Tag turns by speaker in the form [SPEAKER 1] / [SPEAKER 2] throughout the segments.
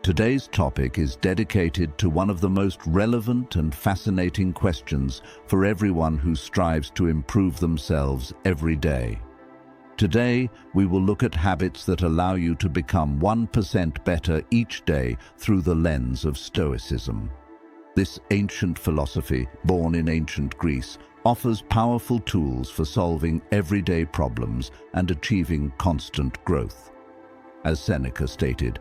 [SPEAKER 1] Today's topic is dedicated to one of the most relevant and fascinating questions for everyone who strives to improve themselves every day. Today, we will look at habits that allow you to become 1% better each day through the lens of Stoicism. This ancient philosophy, born in ancient Greece, offers powerful tools for solving everyday problems and achieving constant growth. As Seneca stated,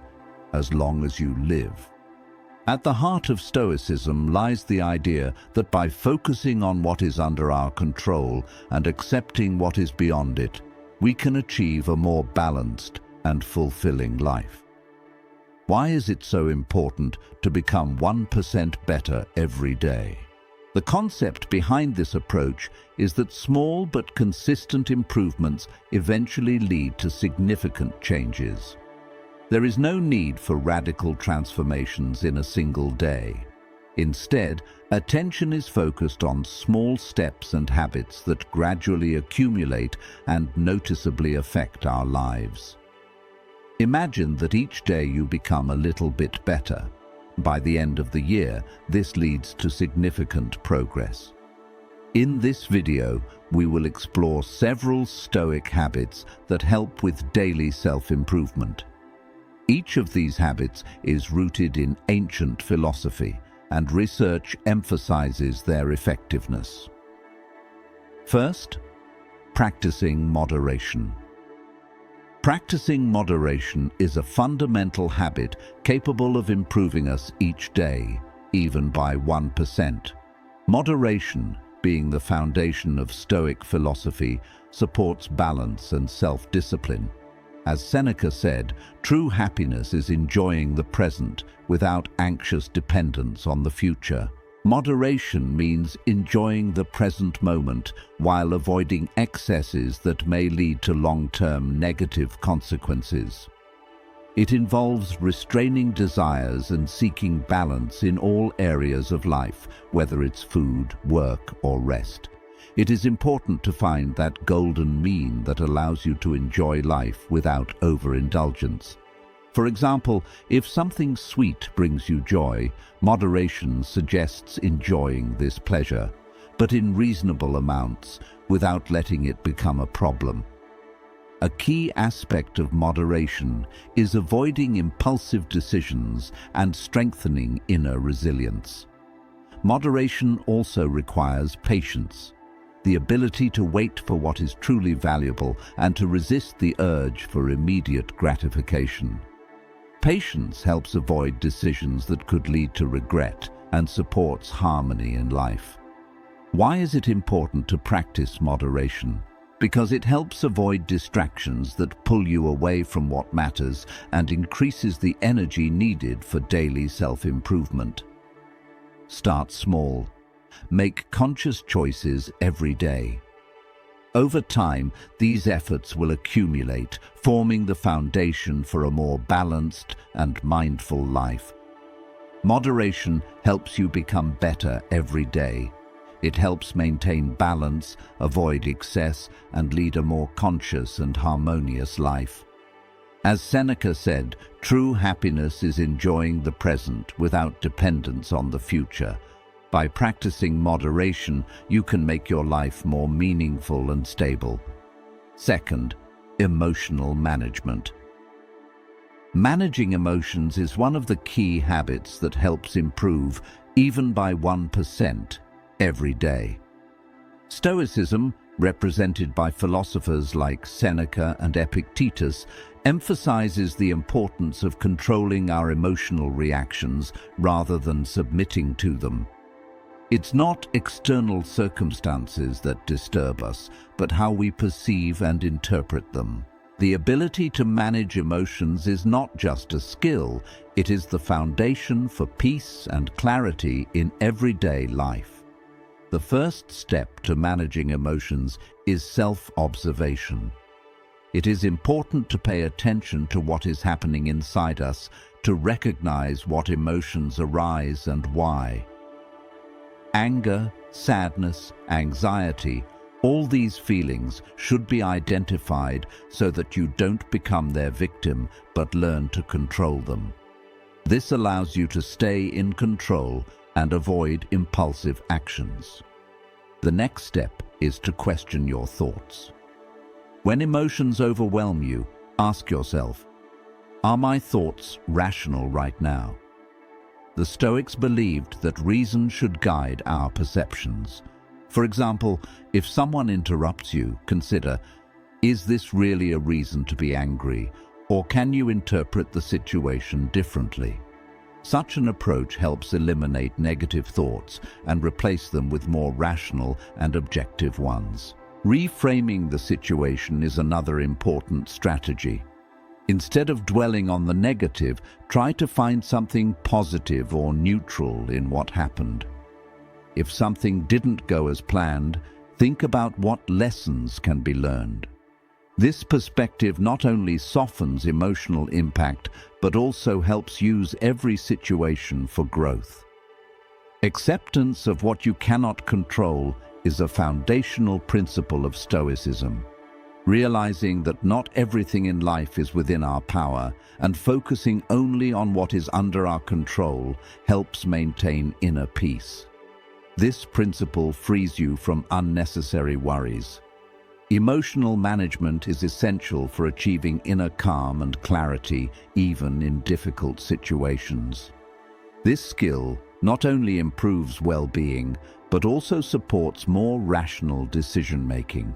[SPEAKER 1] "As long as you live." At the heart of Stoicism lies the idea that by focusing on what is under our control and accepting what is beyond it, we can achieve a more balanced and fulfilling life. Why is it so important to become 1% better every day? The concept behind this approach is that small but consistent improvements eventually lead to significant changes. There is no need for radical transformations in a single day. Instead, attention is focused on small steps and habits that gradually accumulate and noticeably affect our lives. Imagine that each day you become a little bit better. By the end of the year, this leads to significant progress. In this video, we will explore several Stoic habits that help with daily self-improvement. Each of these habits is rooted in ancient philosophy, and research emphasizes their effectiveness. First, practicing moderation. Practicing moderation is a fundamental habit capable of improving us each day, even by 1%. Moderation, being the foundation of Stoic philosophy, supports balance and self-discipline. As Seneca said, true happiness is enjoying the present without anxious dependence on the future. Moderation means enjoying the present moment while avoiding excesses that may lead to long-term negative consequences. It involves restraining desires and seeking balance in all areas of life, whether it's food, work, or rest. It is important to find that golden mean that allows you to enjoy life without overindulgence. For example, if something sweet brings you joy, moderation suggests enjoying this pleasure, but in reasonable amounts, without letting it become a problem. A key aspect of moderation is avoiding impulsive decisions and strengthening inner resilience. Moderation also requires patience, the ability to wait for what is truly valuable and to resist the urge for immediate gratification. Patience helps avoid decisions that could lead to regret and supports harmony in life. Why is it important to practice moderation? Because it helps avoid distractions that pull you away from what matters and increases the energy needed for daily self-improvement. Start small. Make conscious choices every day. Over time, these efforts will accumulate, forming the foundation for a more balanced and mindful life. Moderation helps you become better every day. It helps maintain balance, avoid excess, and lead a more conscious and harmonious life. As Seneca said, true happiness is enjoying the present without dependence on the future. By practicing moderation, you can make your life more meaningful and stable. Second, emotional management. Managing emotions is one of the key habits that helps improve, even by 1%, every day. Stoicism, represented by philosophers like Seneca and Epictetus, emphasizes the importance of controlling our emotional reactions rather than submitting to them. It's not external circumstances that disturb us, but how we perceive and interpret them. The ability to manage emotions is not just a skill, it is the foundation for peace and clarity in everyday life. The first step to managing emotions is self-observation. It is important to pay attention to what is happening inside us, to recognize what emotions arise and why. Anger, sadness, anxiety, all these feelings should be identified so that you don't become their victim but learn to control them. This allows you to stay in control and avoid impulsive actions. The next step is to question your thoughts. When emotions overwhelm you, ask yourself, are my thoughts rational right now? The Stoics believed that reason should guide our perceptions. For example, if someone interrupts you, consider, is this really a reason to be angry, or can you interpret the situation differently? Such an approach helps eliminate negative thoughts and replace them with more rational and objective ones. Reframing the situation is another important strategy. Instead of dwelling on the negative, try to find something positive or neutral in what happened. If something didn't go as planned, think about what lessons can be learned. This perspective not only softens emotional impact, but also helps use every situation for growth. Acceptance of what you cannot control is a foundational principle of Stoicism. Realizing that not everything in life is within our power and focusing only on what is under our control helps maintain inner peace. This principle frees you from unnecessary worries. Emotional management is essential for achieving inner calm and clarity, even in difficult situations. This skill not only improves well-being, but also supports more rational decision-making.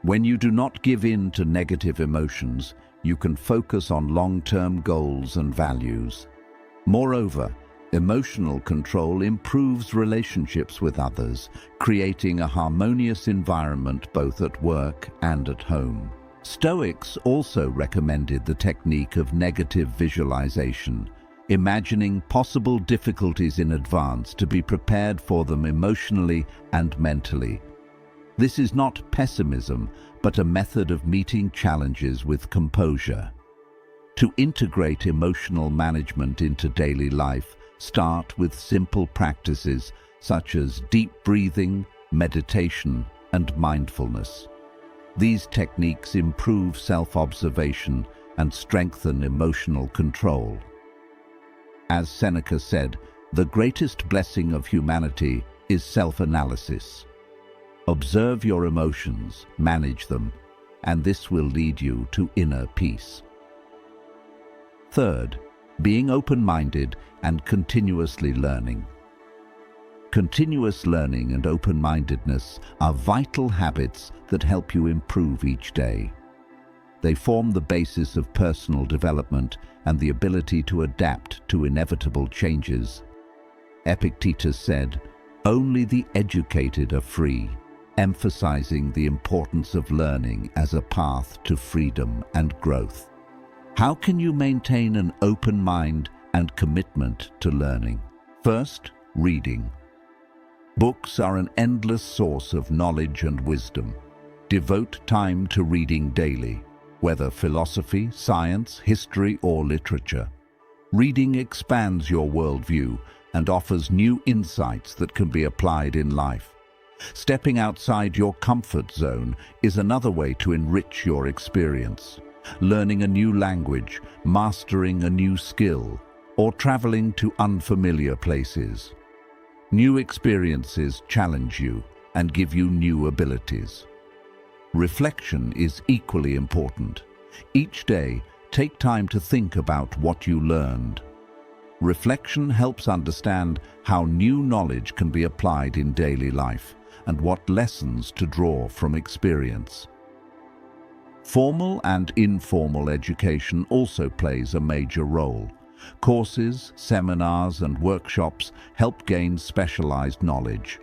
[SPEAKER 1] When you do not give in to negative emotions, you can focus on long-term goals and values. Moreover, emotional control improves relationships with others, creating a harmonious environment both at work and at home. Stoics also recommended the technique of negative visualization, imagining possible difficulties in advance to be prepared for them emotionally and mentally. This is not pessimism, but a method of meeting challenges with composure. To integrate emotional management into daily life, start with simple practices such as deep breathing, meditation, and mindfulness. These techniques improve self-observation and strengthen emotional control. As Seneca said, the greatest blessing of humanity is self-analysis. Observe your emotions, manage them, and this will lead you to inner peace. Third, being open-minded and continuously learning. Continuous learning and open-mindedness are vital habits that help you improve each day. They form the basis of personal development and the ability to adapt to inevitable changes. Epictetus said, "Only the educated are free," emphasizing the importance of learning as a path to freedom and growth. How can you maintain an open mind and commitment to learning? First, reading. Books are an endless source of knowledge and wisdom. Devote time to reading daily, whether philosophy, science, history, or literature. Reading expands your worldview and offers new insights that can be applied in life. Stepping outside your comfort zone is another way to enrich your experience. Learning a new language, mastering a new skill, or traveling to unfamiliar places. New experiences challenge you and give you new abilities. Reflection is equally important. Each day, take time to think about what you learned. Reflection helps understand how new knowledge can be applied in daily life and what lessons to draw from experience. Formal and informal education also plays a major role. Courses, seminars, and workshops help gain specialized knowledge.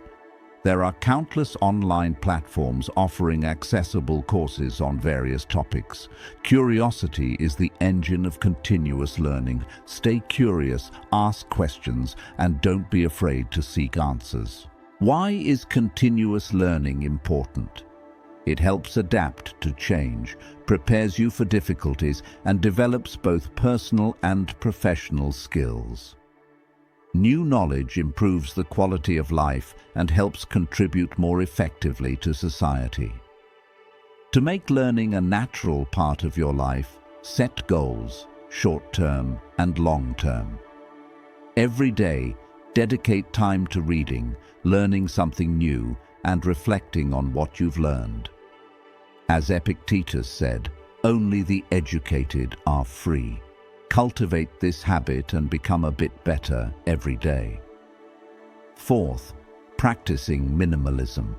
[SPEAKER 1] There are countless online platforms offering accessible courses on various topics. Curiosity is the engine of continuous learning. Stay curious, ask questions, and don't be afraid to seek answers. Why is continuous learning important? It helps adapt to change, prepares you for difficulties, and develops both personal and professional skills. New knowledge improves the quality of life and helps contribute more effectively to society. To make learning a natural part of your life, set goals. short-term and long-term. Every day, dedicate time to reading, learning something new, and reflecting on what you've learned. As Epictetus said, "Only the educated are free." Cultivate this habit and become a bit better every day. Fourth, practicing minimalism.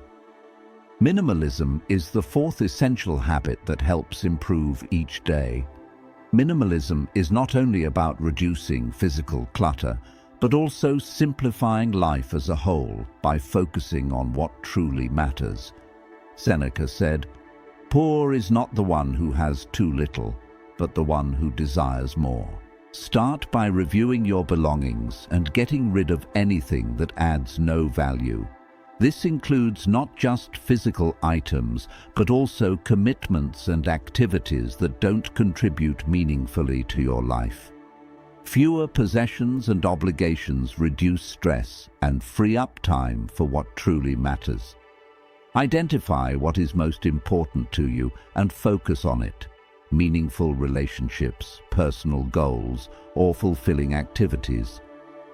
[SPEAKER 1] Minimalism is the fourth essential habit that helps improve each day. Minimalism is not only about reducing physical clutter, but also simplifying life as a whole by focusing on what truly matters. Seneca said, "Poor is not the one who has too little, but the one who desires more." Start by reviewing your belongings and getting rid of anything that adds no value. This includes not just physical items, but also commitments and activities that don't contribute meaningfully to your life. Fewer possessions and obligations reduce stress and free up time for what truly matters. Identify what is most important to you and focus on it. Meaningful relationships, personal goals, or fulfilling activities.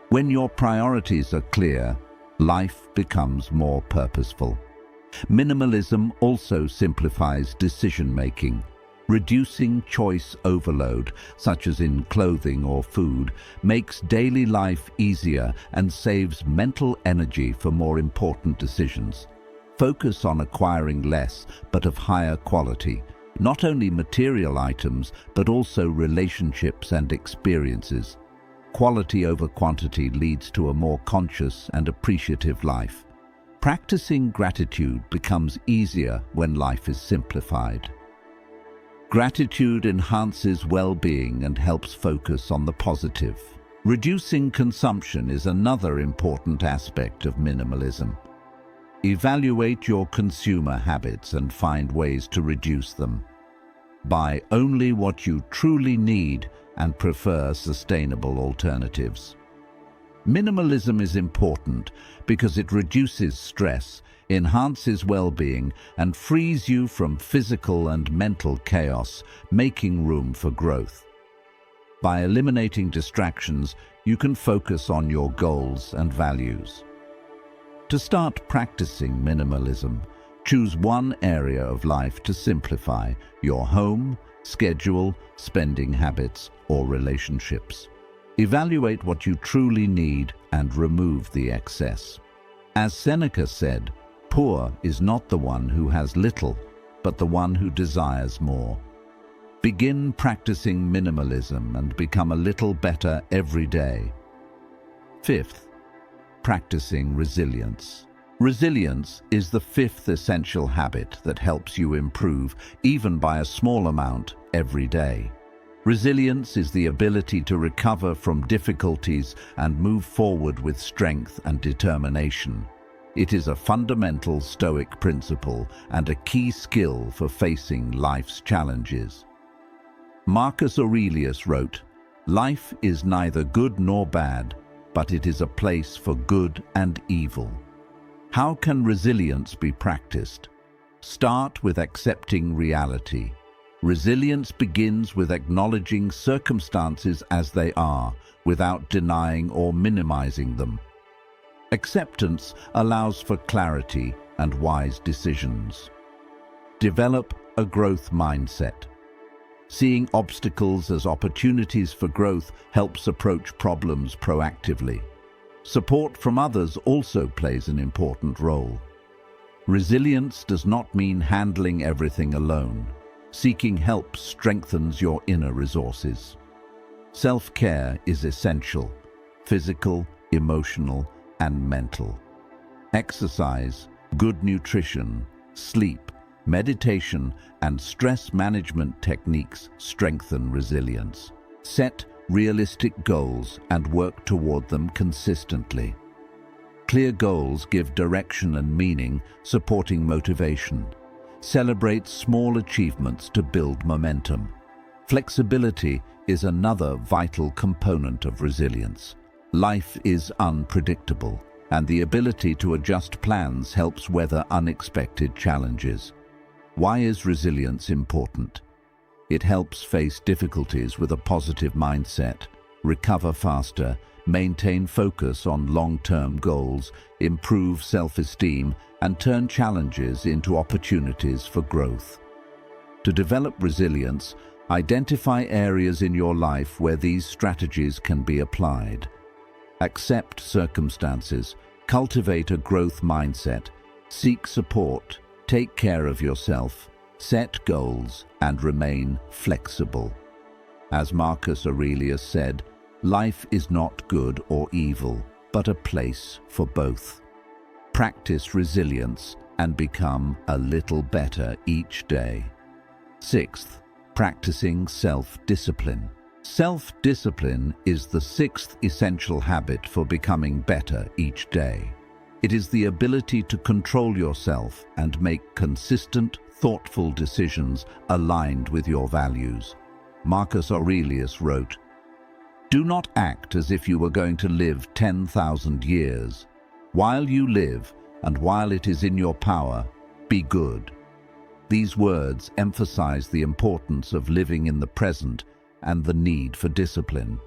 [SPEAKER 1] When your priorities are clear, life becomes more purposeful. Minimalism also simplifies decision-making. Reducing choice overload, such as in clothing or food, makes daily life easier and saves mental energy for more important decisions. Focus on acquiring less, but of higher quality. Not only material items, but also relationships and experiences. Quality over quantity leads to a more conscious and appreciative life. Practicing gratitude becomes easier when life is simplified. Gratitude enhances well-being and helps focus on the positive. Reducing consumption is another important aspect of minimalism. Evaluate your consumer habits and find ways to reduce them. Buy only what you truly need and prefer sustainable alternatives. Minimalism is important because it reduces stress, enhances well-being, and frees you from physical and mental chaos, making room for growth. By eliminating distractions, you can focus on your goals and values. To start practicing minimalism, choose one area of life to simplify: your home, schedule, spending habits, or relationships. Evaluate what you truly need and remove the excess. As Seneca said, "Poor is not the one who has little, but the one who desires more." Begin practicing minimalism and become a little better every day. Fifth, practicing resilience. Resilience is the fifth essential habit that helps you improve, even by a small amount, every day. Resilience is the ability to recover from difficulties and move forward with strength and determination. It is a fundamental Stoic principle and a key skill for facing life's challenges. Marcus Aurelius wrote, "Life is neither good nor bad, but it is a place for good and evil." How can resilience be practiced? Start with accepting reality. Resilience begins with acknowledging circumstances as they are, without denying or minimizing them. Acceptance allows for clarity and wise decisions. Develop a growth mindset. Seeing obstacles as opportunities for growth helps approach problems proactively. Support from others also plays an important role. Resilience does not mean handling everything alone. Seeking help strengthens your inner resources. Self-care is essential: physical, emotional, and mental. Exercise, good nutrition, sleep, meditation, and stress management techniques strengthen resilience. Set realistic goals and work toward them consistently. Clear goals give direction and meaning, supporting motivation. Celebrate small achievements to build momentum. Flexibility is another vital component of resilience. Life is unpredictable, and the ability to adjust plans helps weather unexpected challenges. Why is resilience important? It helps face difficulties with a positive mindset, recover faster, maintain focus on long-term goals, improve self-esteem, and turn challenges into opportunities for growth. To develop resilience, identify areas in your life where these strategies can be applied. Accept circumstances, cultivate a growth mindset, seek support, take care of yourself, set goals, and remain flexible. As Marcus Aurelius said, life is not good or evil, but a place for both. Practice resilience and become a little better each day. Sixth, practicing self-discipline. Self-discipline is the sixth essential habit for becoming better each day. It is the ability to control yourself and make consistent, thoughtful decisions aligned with your values. Marcus Aurelius wrote, "Do not act as if you were going to live 10,000 years. While you live, and while it is in your power, be good." These words emphasize the importance of living in the present and the need for discipline.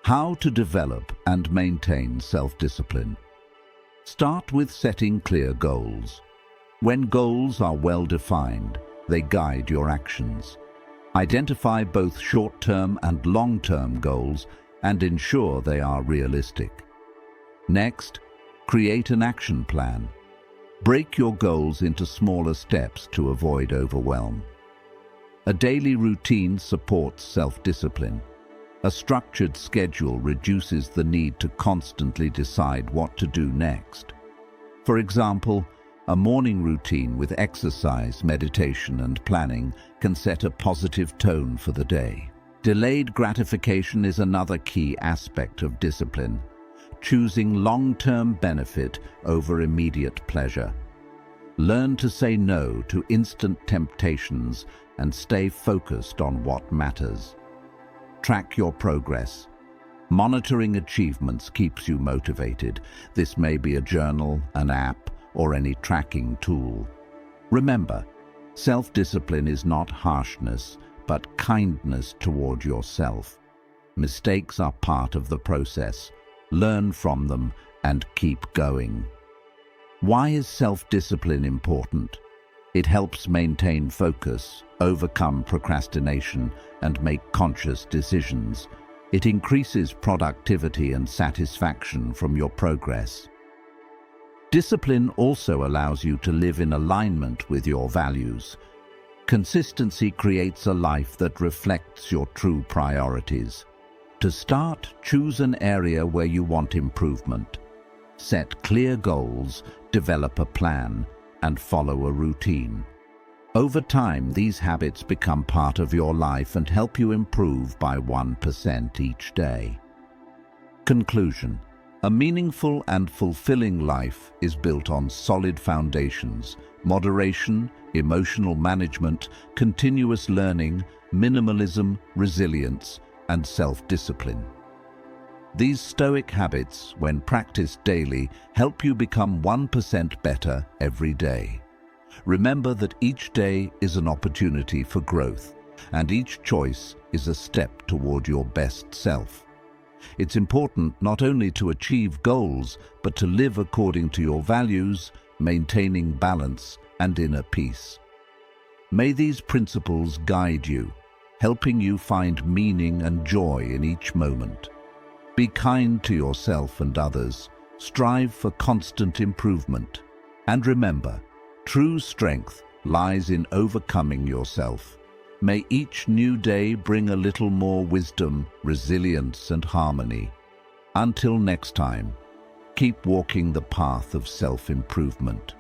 [SPEAKER 1] How to develop and maintain self-discipline? Start with setting clear goals. When goals are well defined, they guide your actions. Identify both short-term and long-term goals and ensure they are realistic. Next, create an action plan. Break your goals into smaller steps to avoid overwhelm. A daily routine supports self-discipline. A structured schedule reduces the need to constantly decide what to do next. For example, a morning routine with exercise, meditation, and planning can set a positive tone for the day. Delayed gratification is another key aspect of discipline, choosing long-term benefit over immediate pleasure. Learn to say no to instant temptations and stay focused on what matters. Track your progress. Monitoring achievements keeps you motivated. This may be a journal, an app, or any tracking tool. Remember, self-discipline is not harshness, but kindness toward yourself. Mistakes are part of the process. Learn from them and keep going. Why is self-discipline important? It helps maintain focus, overcome procrastination, and make conscious decisions. It increases productivity and satisfaction from your progress. Discipline also allows you to live in alignment with your values. Consistency creates a life that reflects your true priorities. To start, choose an area where you want improvement. Set clear goals, develop a plan, and follow a routine. Over time, these habits become part of your life and help you improve by 1% each day. Conclusion. A meaningful and fulfilling life is built on solid foundations: moderation, emotional management, continuous learning, minimalism, resilience, and self-discipline. These Stoic habits, when practiced daily, help you become 1% better every day. Remember that each day is an opportunity for growth, and each choice is a step toward your best self. It's important not only to achieve goals, but to live according to your values, maintaining balance and inner peace. May these principles guide you, helping you find meaning and joy in each moment. Be kind to yourself and others, strive for constant improvement, and remember, true strength lies in overcoming yourself. May each new day bring a little more wisdom, resilience, and harmony. Until next time, keep walking the path of self-improvement.